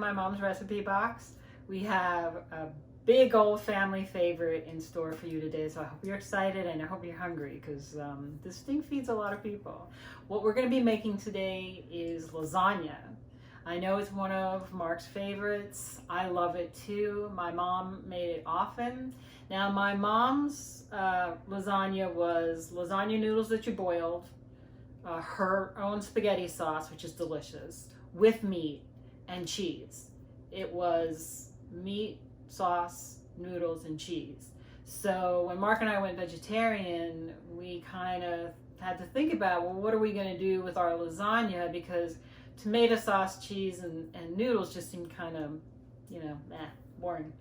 my mom's recipe box. We have a big old family favorite in store for you today, so I hope you're excited and I hope you're hungry, because this thing feeds a lot of people. What we're going to be making today is lasagna. I know it's one of Mark's favorites. I love it too. My mom made it often. Now my mom's lasagna was lasagna noodles that you boiled, her own spaghetti sauce, which is delicious, with meat and cheese. It was meat, sauce, noodles, and cheese. So when Mark and I went vegetarian, we kind of had to think about, well, what are we going to do with our lasagna? Because tomato sauce, cheese, and noodles just seemed kind of, boring.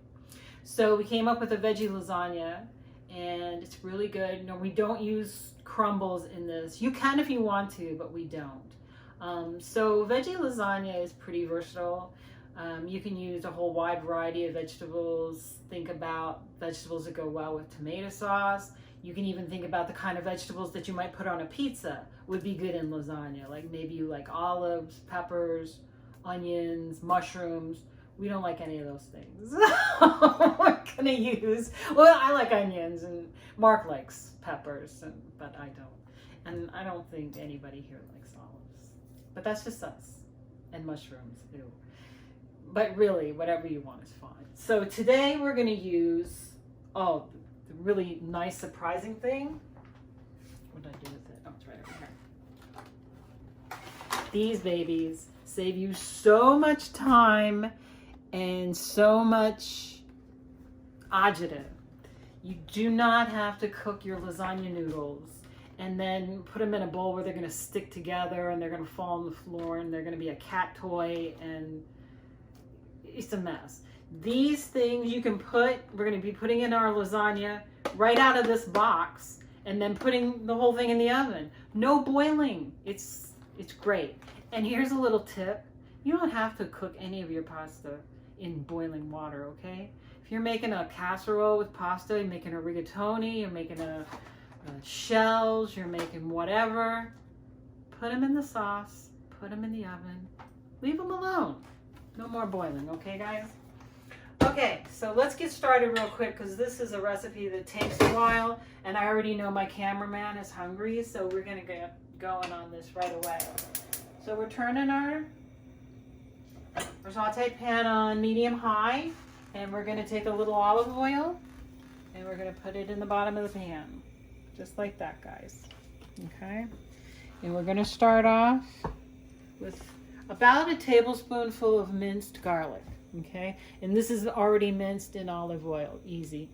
So we came up with a veggie lasagna, and it's really good. No, we don't use crumbles in this. You can if you want to, but we don't. So veggie lasagna is pretty versatile. You can use a whole wide variety of vegetables. Think about vegetables that go well with tomato sauce. You can even think about the kind of vegetables that you might put on a pizza would be good in lasagna. Like maybe you like olives, peppers, onions, mushrooms. We don't like any of those things. We're gonna use, well, I like onions and Mark likes peppers, but I don't. And I don't think anybody here likes olives. But that's just us. And mushrooms, ew. But really, whatever you want is fine. So today we're gonna use, the really nice surprising thing. What did I do with it? Oh, it's right over here. These babies save you so much time and so much agita. You do not have to cook your lasagna noodles and then put them in a bowl where they're gonna stick together and they're gonna fall on the floor and they're gonna be a cat toy, and it's a mess. These things you can put, we're going to be putting in our lasagna right out of this box and then putting the whole thing in the oven. No boiling. It's great. And here's a little tip. You don't have to cook any of your pasta in boiling water, okay? If you're making a casserole with pasta, you're making a rigatoni, you're making a shells, you're making whatever, put them in the sauce, put them in the oven, leave them alone. No more boiling, okay guys? Okay, so let's get started real quick, because this is a recipe that takes a while, and I already know my cameraman is hungry, so we're gonna get going on this right away. So we're turning our saute pan on medium-high, and we're gonna take a little olive oil, and we're gonna put it in the bottom of the pan. Just like that, guys, okay? And we're gonna start off with about a tablespoonful of minced garlic, okay? And this is already minced in olive oil, easy.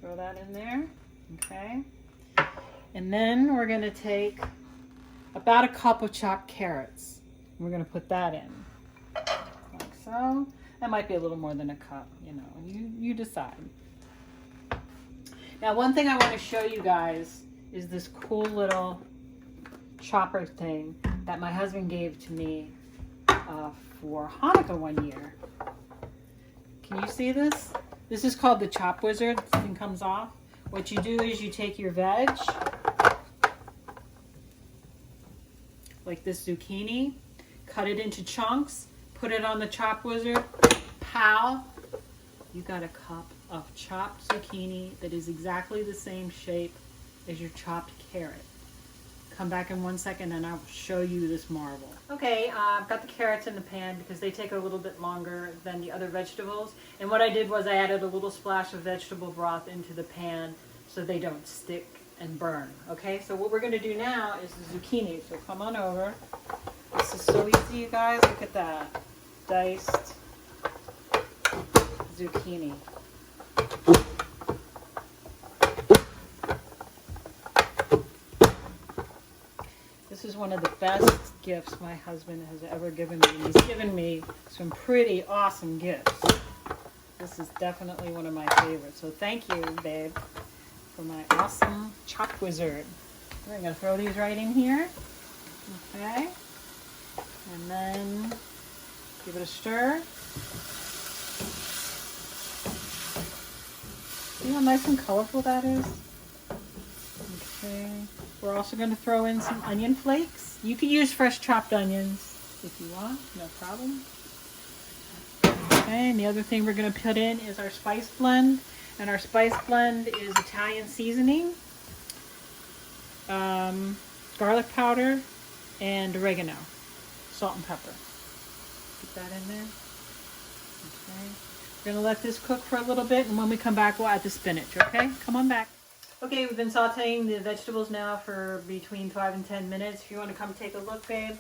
Throw that in there, okay? And then we're gonna take about a cup of chopped carrots. We're gonna put that in, like so. That might be a little more than a cup, you decide. Now, one thing I wanna show you guys is this cool little chopper thing that my husband gave to me for Hanukkah one year. Can you see this? This is called the Chop Wizard. This thing comes off. What you do is you take your veg, like this zucchini, cut it into chunks, put it on the Chop Wizard, pow, you got a cup of chopped zucchini that is exactly the same shape as your chopped carrot. Come back in 1 second and I'll show you this marvel. Okay, I've got the carrots in the pan because they take a little bit longer than the other vegetables. And what I did was I added a little splash of vegetable broth into the pan so they don't stick and burn. Okay, so what we're going to do now is the zucchini. So come on over. This is so easy, you guys. Look at that. Diced zucchini. This is one of the best gifts my husband has ever given me. He's given me some pretty awesome gifts. This is definitely one of my favorites. So thank you, babe, for my awesome Chop Wizard. We're going to throw these right in here. Okay. And then give it a stir. See how nice and colorful that is? Okay. We're also going to throw in some onion flakes. You can use fresh chopped onions if you want, no problem. Okay, and the other thing we're going to put in is our spice blend. And our spice blend is Italian seasoning, garlic powder, and oregano, salt and pepper. Put that in there. Okay. We're going to let this cook for a little bit, and when we come back, we'll add the spinach, okay? Come on back. Okay, we've been sauteing the vegetables now for between 5 and 10 minutes. If you want to come take a look, babe.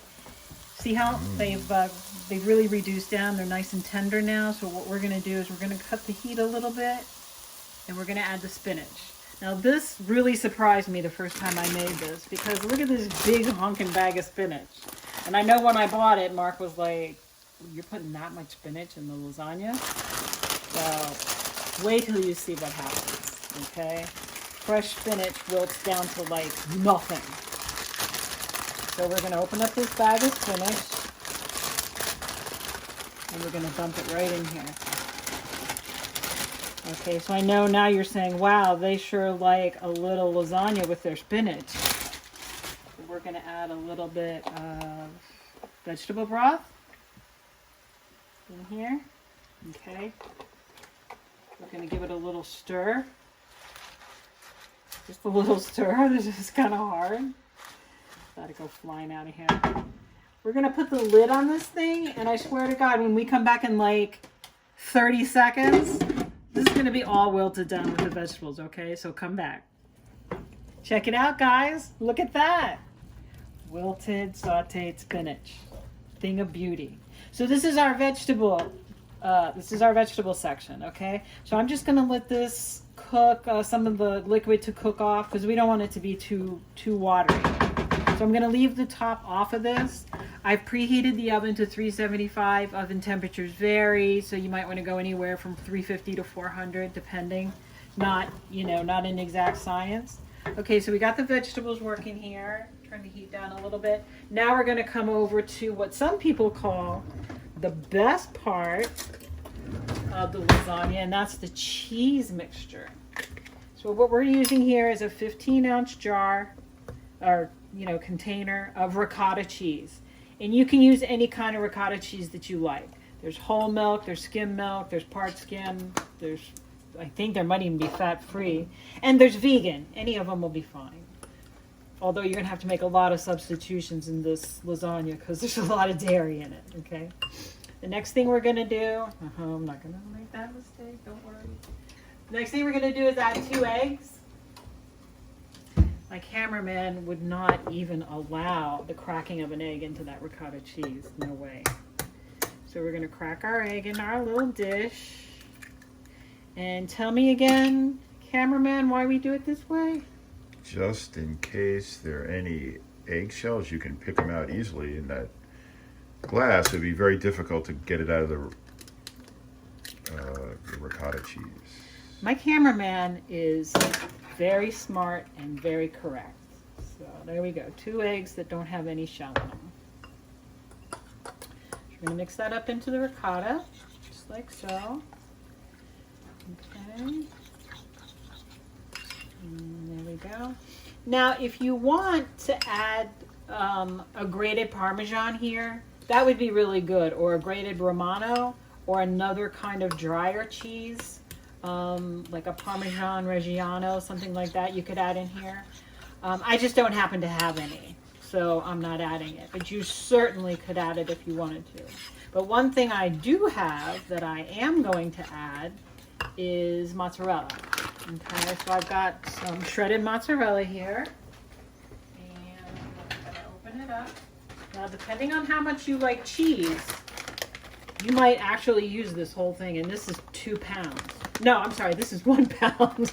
See how they've really reduced down. They're nice and tender now. So what we're going to do is we're going to cut the heat a little bit, and we're going to add the spinach. Now this really surprised me the first time I made this, because look at this big honking bag of spinach. And I know when I bought it, Mark was like, "You're putting that much spinach in the lasagna?" So wait till you see what happens, okay? Fresh spinach wilts down to like nothing. So we're going to open up this bag of spinach, and we're going to dump it right in here. Okay, so I know now you're saying, wow, they sure like a little lasagna with their spinach. So we're going to add a little bit of vegetable broth in here. Okay. We're going to give it a little stir. Just a little stir. This is kind of hard. Gotta go flying out of here. We're going to put the lid on this thing, and I swear to God, when we come back in like 30 seconds, this is going to be all wilted down with the vegetables, okay? So come back. Check it out, guys. Look at that. Wilted, sauteed spinach. Thing of beauty. So this is our vegetable section, okay? So I'm just going to let this cook, some of the liquid to cook off, because we don't want it to be too watery. So I'm going to leave the top off of this. I've preheated the oven to 375. Oven temperatures vary, so you might want to go anywhere from 350 to 400, depending. Not an exact science. Okay, so we got the vegetables working here. Turn the heat down a little bit. Now we're going to come over to what some people call the best part of the lasagna, and that's the cheese mixture. So what we're using here is a 15-ounce jar, or container of ricotta cheese. And you can use any kind of ricotta cheese that you like. There's whole milk, there's skim milk, there's part skim, I think there might even be fat-free, and there's vegan. Any of them will be fine. Although you're going to have to make a lot of substitutions in this lasagna because there's a lot of dairy in it, okay? The next thing we're going to do, I'm not going to make that mistake, don't worry. The next thing we're going to do is add 2 eggs. My cameraman would not even allow the cracking of an egg into that ricotta cheese. No way. So we're going to crack our egg in our little dish. And tell me again, cameraman, why we do it this way? Just in case there are any eggshells, you can pick them out easily in that glass. It would be very difficult to get it out of the ricotta cheese. My cameraman is very smart and very correct. So there we go. 2 eggs that don't have any shell in them. We're going to mix that up into the ricotta, just like so. Okay. And there we go. Now, if you want to add a grated Parmesan here, that would be really good, or a grated Romano, or another kind of drier cheese. Like a Parmesan Reggiano, something like that you could add in here. I just don't happen to have any, so I'm not adding it. But you certainly could add it if you wanted to. But one thing I do have that I am going to add is mozzarella. Okay, so I've got some shredded mozzarella here. And I'm going to open it up. Now, depending on how much you like cheese, you might actually use this whole thing, and this is 2 pounds. No, I'm sorry, this is 1 pound.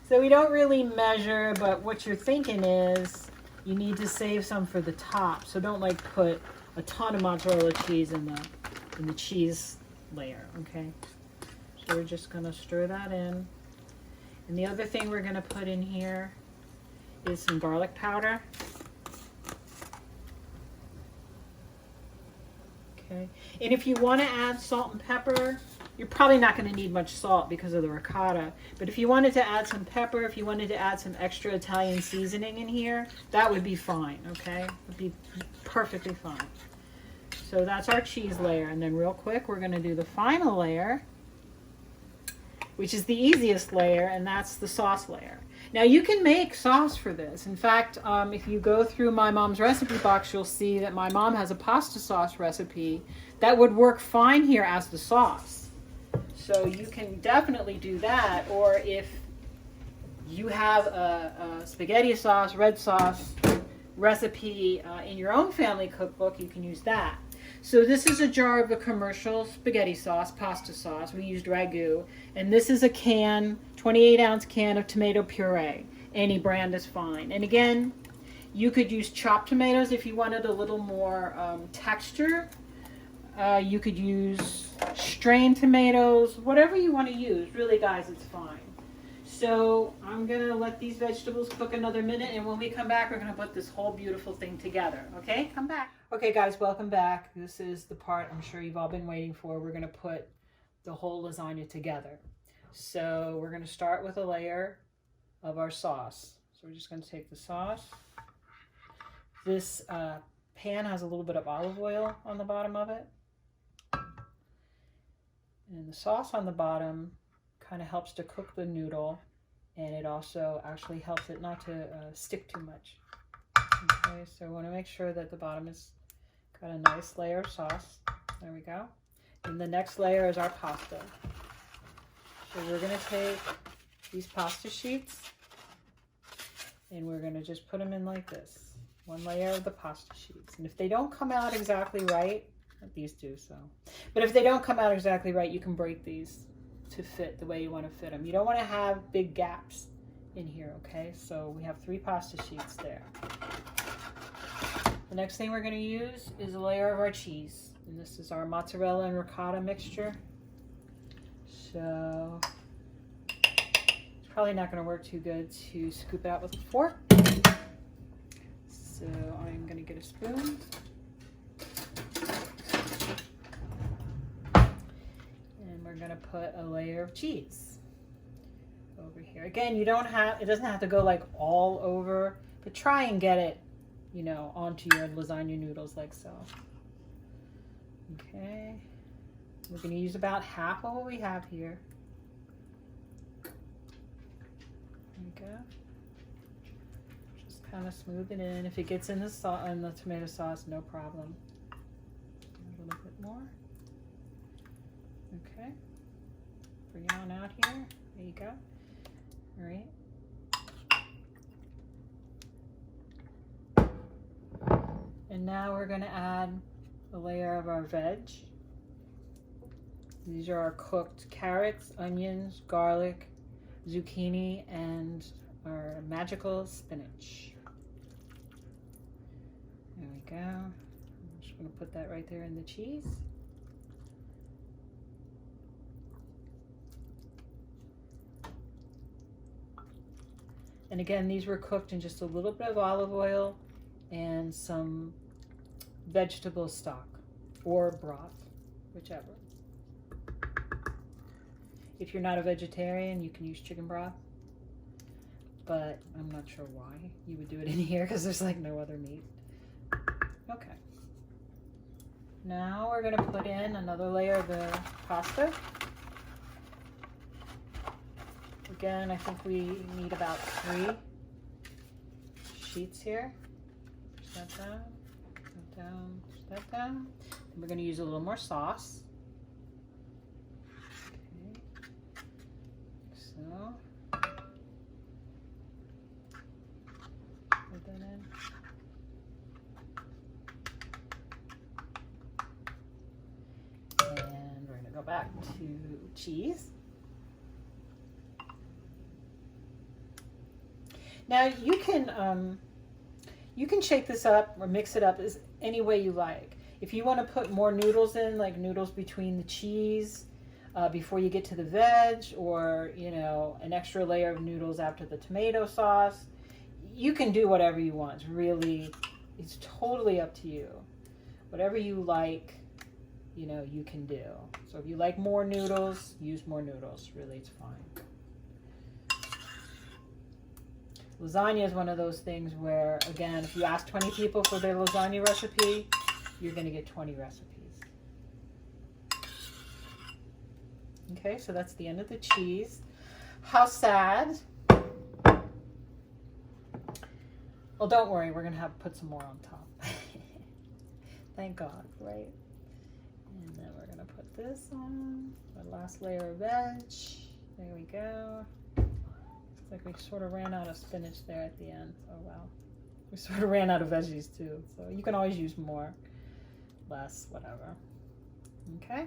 So we don't really measure, but what you're thinking is you need to save some for the top. So don't like put a ton of mozzarella cheese in the cheese layer, okay? So we're just gonna stir that in. And the other thing we're gonna put in here is some garlic powder. Okay, and if you want to add salt and pepper, you're probably not going to need much salt because of the ricotta. But if you wanted to add some pepper, if you wanted to add some extra Italian seasoning in here, that would be fine, okay? It would be perfectly fine. So that's our cheese layer. And then real quick, we're going to do the final layer, which is the easiest layer, and that's the sauce layer. Now you can make sauce for this. In fact, if you go through my mom's recipe box, you'll see that my mom has a pasta sauce recipe that would work fine here as the sauce. So you can definitely do that. Or if you have a spaghetti sauce, red sauce recipe in your own family cookbook, you can use that. So this is a jar of the commercial spaghetti sauce, pasta sauce. We used ragu. And this is a can, 28-ounce can of tomato puree. Any brand is fine. And again, you could use chopped tomatoes if you wanted a little more texture. You could use strained tomatoes, whatever you want to use. Really, guys, it's fine. So I'm going to let these vegetables cook another minute, and when we come back, we're going to put this whole beautiful thing together. Okay, come back. Okay, guys, welcome back. This is the part I'm sure you've all been waiting for. We're going to put the whole lasagna together. So we're going to start with a layer of our sauce. So we're just going to take the sauce. This pan has a little bit of olive oil on the bottom of it. And the sauce on the bottom kind of helps to cook the noodle, and it also actually helps it not to stick too much. Okay, so we want to make sure that the bottom has got a nice layer of sauce. There we go. And the next layer is our pasta. So we're going to take these pasta sheets and we're going to just put them in like this. One layer of the pasta sheets. And if they don't come out exactly right, these do so. But if they don't come out exactly right, you can break these to fit the way you want to fit them. You don't want to have big gaps in here, okay? So we have 3 pasta sheets there. The next thing we're going to use is a layer of our cheese. And this is our mozzarella and ricotta mixture. So it's probably not going to work too good to scoop it out with a fork. So I'm going to get a spoon. And we're going to put a layer of cheese over here. Again, it doesn't have to go like all over, but try and get it, you know, onto your lasagna noodles like so. Okay. We're going to use about half of what we have here. There we go. Just kind of smooth it in. If it gets in the tomato sauce, no problem. A little bit more. Okay. Bring it on out here. There you go. All right. And now we're going to add a layer of our veg. These are our cooked carrots, onions, garlic, zucchini, and our magical spinach. There we go. I'm just going to put that right there in the cheese. And again, these were cooked in just a little bit of olive oil and some vegetable stock or broth, whichever. If you're not a vegetarian, you can use chicken broth, but I'm not sure why you would do it in here because there's like no other meat. Okay. Now we're going to put in another layer of the pasta. Again, I think we need about 3 sheets here. Push that down, that down, push that down. And we're going to use a little more sauce. So, put that in. And we're going to go back to cheese. Now you can shake this up or mix it up as any way you like. If you want to put more noodles in, like noodles between the cheese, before you get to the veg, or you know, an extra layer of noodles after the tomato sauce, you can do whatever you want. It's totally up to you. Whatever you like, you know, you can do. So if you like more noodles, use more noodles. Really, it's fine. Lasagna is one of those things where, again, if you ask 20 people for their lasagna recipe, you're going to get 20 recipes. Okay, so that's the end of the cheese. How sad. Well, don't worry, we're going to put some more on top. Thank God, right? And then we're going to put this on, the last layer of veg. There we go. Looks like we sort of ran out of spinach there at the end. Oh, wow. We sort of ran out of veggies too. So you can always use more, less, whatever. Okay,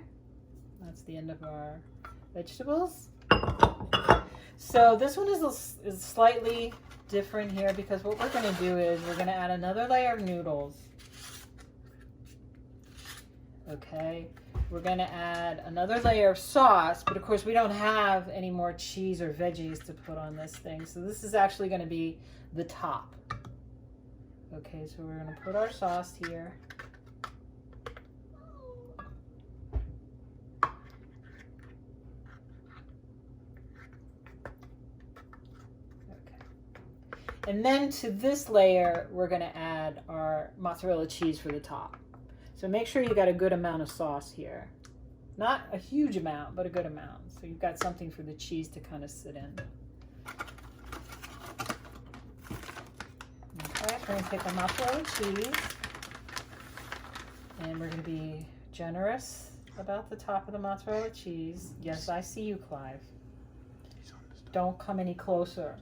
that's the end of our vegetables. So this one is slightly different here because what we're going to do is we're going to add another layer of noodles. Okay, we're going to add another layer of sauce, but of course we don't have any more cheese or veggies to put on this thing. So this is actually going to be the top. Okay, so we're going to put our sauce here. And then to this layer, we're going to add our mozzarella cheese for the top. So make sure you got a good amount of sauce here. Not a huge amount, but a good amount. So you've got something for the cheese to kind of sit in. Okay, we're going to take the mozzarella cheese. And we're going to be generous about the top of the mozzarella cheese. Yes, I see you, Clive. Don't come any closer.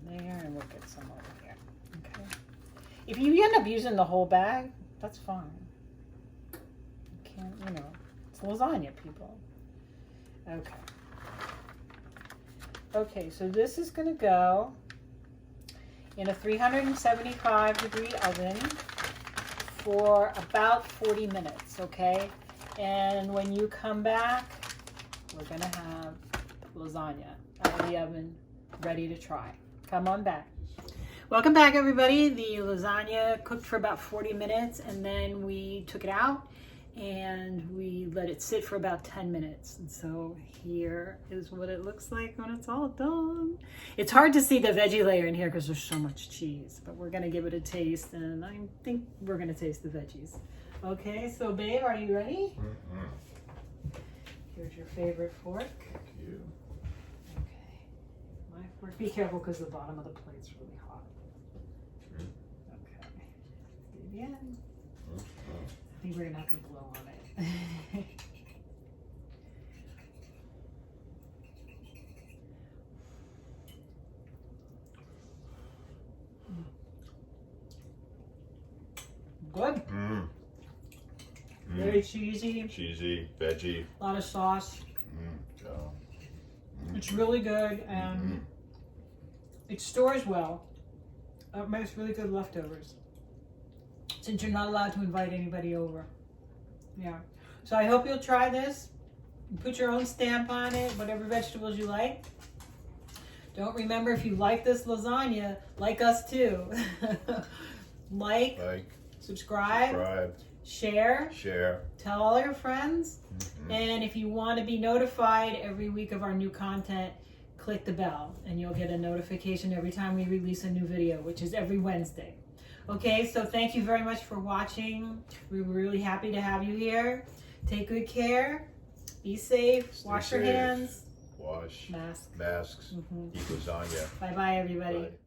There, and we'll get some over here. Okay. If you end up using the whole bag, that's fine. You can't, you know, it's lasagna, people. Okay. Okay, so this is going to go in a 375-degree oven for about 40 minutes, okay? And when you come back, we're going to have lasagna out of the oven, ready to try. Come on back. Welcome back, everybody. The lasagna cooked for about 40 minutes and then we took it out and we let it sit for about 10 minutes. And so here is what it looks like when it's all done. It's hard to see the veggie layer in here because there's so much cheese, but we're gonna give it a taste and I think we're gonna taste the veggies. Okay, so babe, are you ready? Mm-hmm. Here's your favorite fork. Thank you. Be careful because the bottom of the plate's really hot. Okay. Again. I think we're going to have to blow on it. Good. Very cheesy. Cheesy, veggie. A lot of sauce. It's really good and it stores well. It makes really good leftovers. Since you're not allowed to invite anybody over. Yeah. So I hope you'll try this. Put your own stamp on it, whatever vegetables you like. Don't remember, if you like this lasagna, like us too. like, subscribe, share, tell all your friends. And if you want to be notified every week of our new content, click the bell and you'll get a notification every time we release a new video, which is every Wednesday. Okay, so thank you very much for watching. We're really happy to have you here. Take good care. Be safe. Wash your hands. Masks. Eat lasagna. Bye-bye, everybody. Bye.